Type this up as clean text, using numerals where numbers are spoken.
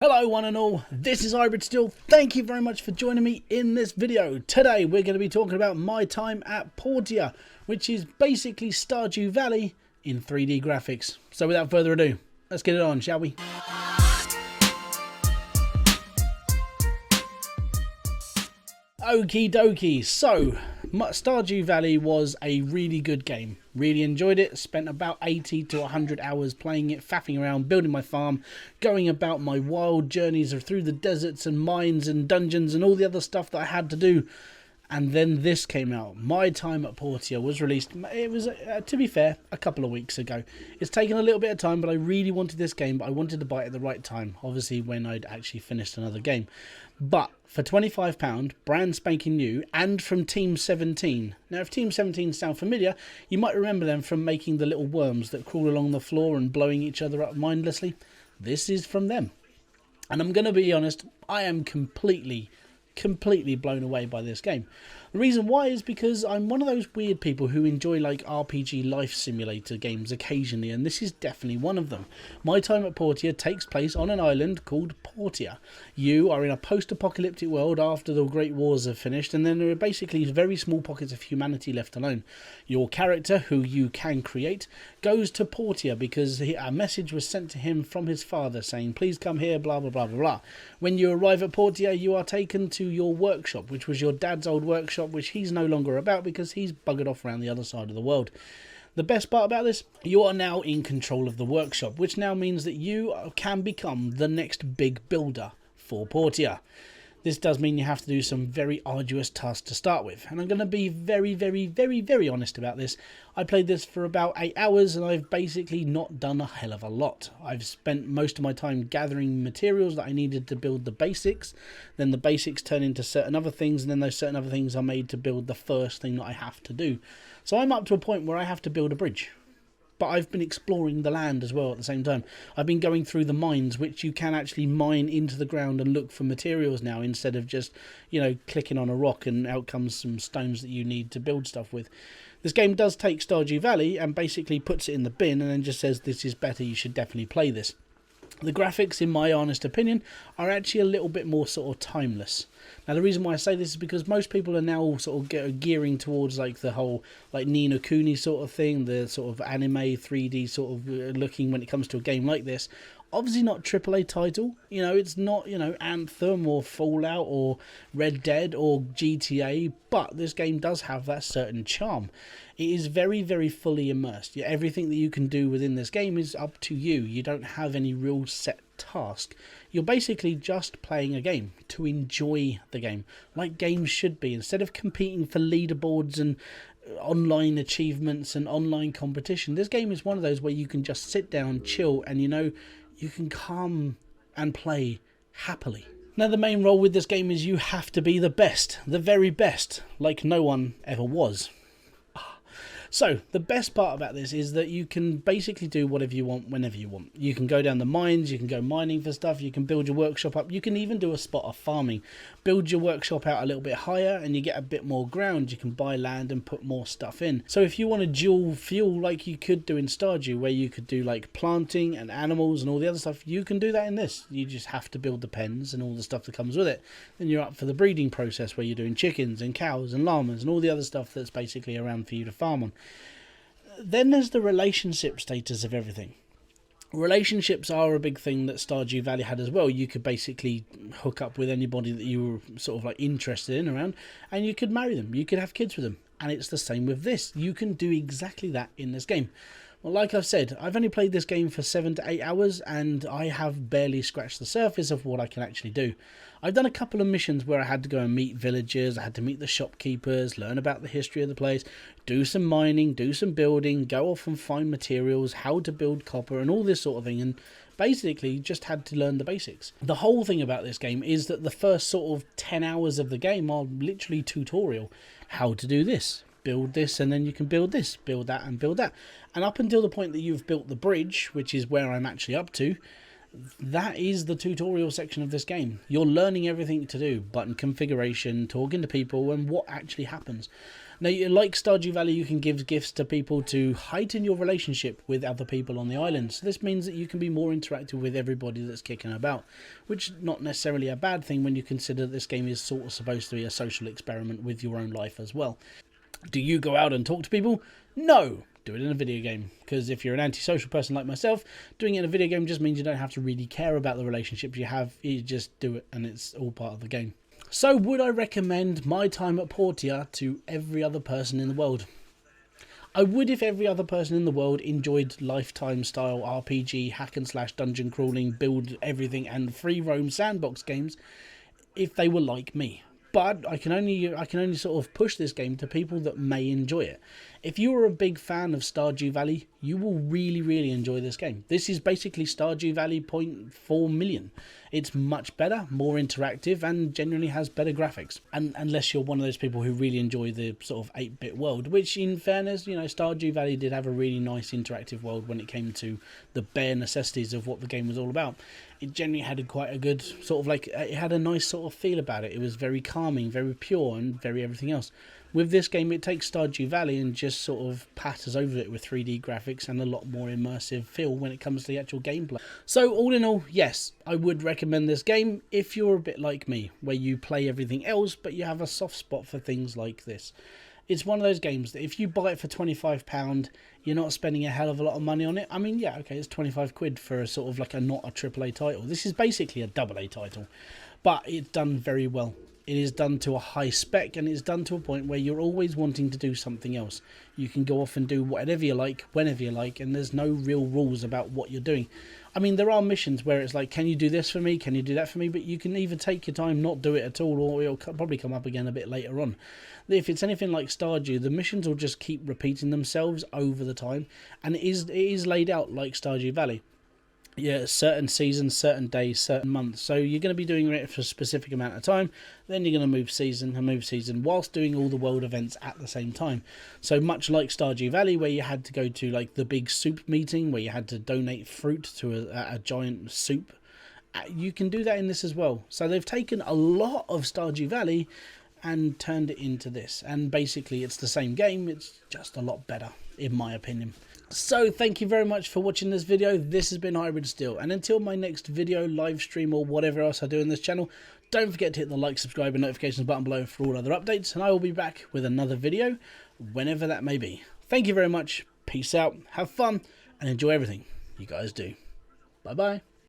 Hello one and all, this is Hybridsteel. Thank you very much for joining me in this video. Today we're going to be talking about my time at Portia, which is basically Stardew Valley in 3D graphics. So without further ado, let's get it on, shall we? Okie dokie, so Stardew Valley was a really good game. Really enjoyed it, spent about 80 to 100 hours playing it, faffing around, building my farm, going about my wild journeys through the deserts and mines and dungeons and all the other stuff that I had to do. And then this came out. My Time at Portia was released, it was, to be fair, a couple of weeks ago. It's taken a little bit of time, but I really wanted this game, but I wanted to buy it at the right time. Obviously, when I'd actually finished another game. But for £25, brand spanking new, and from Team 17. Now, if Team 17 sound familiar, you might remember them from making the little worms that crawl along the floor and blowing each other up mindlessly. This is from them. And I'm going to be honest, I am completely blown away by this game. The reason why is because I'm one of those weird people who enjoy like RPG life simulator games occasionally, and this is definitely one of them. My Time at Portia takes place on an island called Portia. You are in a post-apocalyptic world after the Great Wars have finished, and then there are basically very small pockets of humanity left alone. Your character, who you can create, goes to Portia because a message was sent to him from his father saying, please come here, blah blah blah blah blah. When you arrive at Portia, you are taken to your workshop, which was your dad's old workshop, which he's no longer about because he's buggered off around the other side of the world. The best part about this, you are now in control of the workshop, which now means that you can become the next big builder for Portia. This does mean you have to do some very arduous tasks to start with, and I'm going to be very honest about this. I played this for about 8 hours and I've basically not done a hell of a lot. I've spent most of my time gathering materials that I needed to build the basics, then the basics turn into certain other things, and then those certain other things are made to build the first thing that I have to do. So I'm up to a point where I have to build a bridge. But I've been exploring the land as well at the same time. I've been going through the mines, which you can actually mine into the ground and look for materials now, instead of just, you know, clicking on a rock and out comes some stones that you need to build stuff with. This game does take Stardew Valley and basically puts it in the bin and then just says this is better, you should definitely play this. The graphics, in my honest opinion, are actually a little bit more sort of timeless. Now, the reason why I say this is because most people are now sort of gearing towards like the whole like Ni no Kuni sort of thing, the sort of anime 3D sort of looking when it comes to a game like this. Obviously not AAA title, you know, it's not, you know, Anthem or Fallout or Red Dead or GTA, but this game does have that certain charm. It is very fully immersed. Everything that you can do within this game is up to you. You don't have any real set task. You're basically just playing a game to enjoy the game, like games should be, instead of competing for leaderboards and online achievements and online competition. This game is one of those where you can just sit down, chill, and you know, you can come and play happily. Now, the main role with this game is you have to be the best, the very best, like no one ever was. So, the best part about this is that you can basically do whatever you want, whenever you want. You can go down the mines, you can go mining for stuff, you can build your workshop up, you can even do a spot of farming. Build your workshop out a little bit higher and you get a bit more ground. You can buy land and put more stuff in. So if you want to dual fuel like you could do in Stardew, where you could do like planting and animals and all the other stuff, you can do that in this. You just have to build the pens and all the stuff that comes with it. Then you're up for the breeding process, where you're doing chickens and cows and llamas and all the other stuff that's basically around for you to farm on. Then there's the relationship status of everything. Relationships are a big thing that Stardew Valley had as well. You could basically hook up with anybody that you were sort of like interested in around, and you could marry them. You could have kids with them. And it's the same with this. You can do exactly that in this game. Well, like I've said, I've only played this game for 7 to 8 hours, and I have barely scratched the surface of what I can actually do. I've done a couple of missions where I had to go and meet villagers, I had to meet the shopkeepers, learn about the history of the place, do some mining, do some building, go off and find materials, how to build copper and all this sort of thing, and basically just had to learn the basics. The whole thing about this game is that the first sort of 10 hours of the game are literally tutorial. How to do this, build this, and then you can build this, build that, and build that. And up until the point that you've built the bridge, which is where I'm actually up to, that is the tutorial section of this game. You're learning everything to do, button configuration, talking to people, and what actually happens. Now, like Stardew Valley, you can give gifts to people to heighten your relationship with other people on the island. So this means that you can be more interactive with everybody that's kicking about, which is not necessarily a bad thing when you consider that this game is sort of supposed to be a social experiment with your own life as well. Do you go out and talk to people? No! Do it in a video game, because if you're an antisocial person like myself, doing it in a video game just means you don't have to really care about the relationships you have. You just do it and it's all part of the game. So would I recommend my time at Portia to every other person in the world? I would if every other person in the world enjoyed lifetime style RPG, hack and slash, dungeon crawling, build everything and free roam sandbox games, if they were like me. But I can only sort of push this game to people that may enjoy it. If you are a big fan of Stardew Valley, you will really enjoy this game. This is basically Stardew Valley 0.4 million. It's much better, more interactive, and generally has better graphics. And unless you're one of those people who really enjoy the sort of 8-bit world, which in fairness, you know, Stardew Valley did have a really nice interactive world when it came to the bare necessities of what the game was all about. It generally had quite a good sort of like, it had a nice sort of feel about it. It was very calming, very pure, and very everything else. With this game, it takes Stardew Valley and just sort of patters over it with 3D graphics and a lot more immersive feel when it comes to the actual gameplay. So all in all, yes, I would recommend this game if you're a bit like me, where you play everything else, but you have a soft spot for things like this. It's one of those games that if you buy it for £25, you're not spending a hell of a lot of money on it. I mean, yeah, okay, it's 25 quid for a sort of like a not a AAA title. This is basically a AA title, but it's done very well. It is done to a high spec, and it's done to a point where you're always wanting to do something else. You can go off and do whatever you like, whenever you like, and there's no real rules about what you're doing. I mean, there are missions where it's like, can you do this for me? Can you do that for me? But you can either take your time, not do it at all, or it'll probably come up again a bit later on. If it's anything like Stardew, the missions will just keep repeating themselves over the time, and it is laid out like Stardew Valley. Yeah, certain seasons, certain days, certain months. So you're going to be doing it for a specific amount of time. Then you're going to move season, whilst doing all the world events at the same time. So much like Stardew Valley, where you had to go to like the big soup meeting, where you had to donate fruit to a giant soup, you can do that in this as well. So they've taken a lot of Stardew Valley and turned it into this. And basically it's the same game, it's just a lot better, in my opinion. So thank you very much for watching this video. This has been Hybridsteel, and until my next video, live stream, or whatever else I do in this channel, don't forget to hit the like, subscribe and notifications button below for all other updates, and I will be back with another video whenever that may be. Thank you very much, peace out, have fun and enjoy everything you guys do. Bye bye.